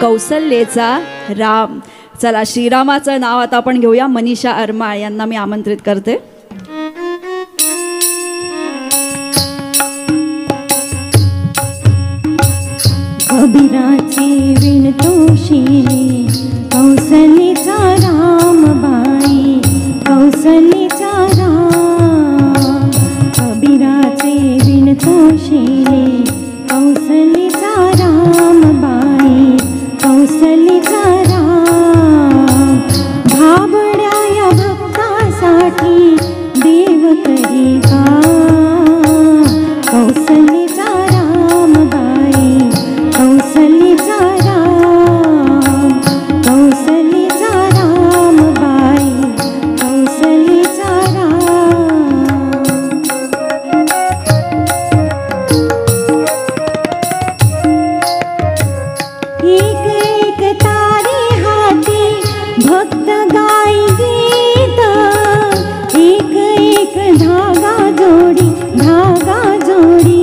कौसल्येचा राम. चला श्रीरामाचं नाव आता आपण घेऊया. मनीषा अरमाळ यांना मी आमंत्रित करते. कबीराचे विणतोशिले कौसल्येचा राम बाई, कौसल्येचा राम. कबीराचे विणतोशिले कौसल्येचा राम बाई, कौसल्येचा राम. भाबड्या या भक्तासाठी देव करी का, कौसल्येचा राम बाई, कौसल्येचा राम, कौसल्येचा राम बाई, कौसल्येचा राम. एक एक तारे हाती भक्त गाई गीत, एक एक धागा जोडी, धागा जोडी.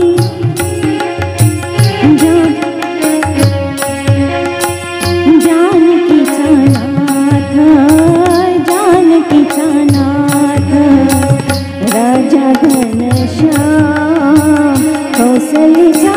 जानकीचा नाथ, जानकीचा नाथ, राजा घनश्याम, कौसल्येचा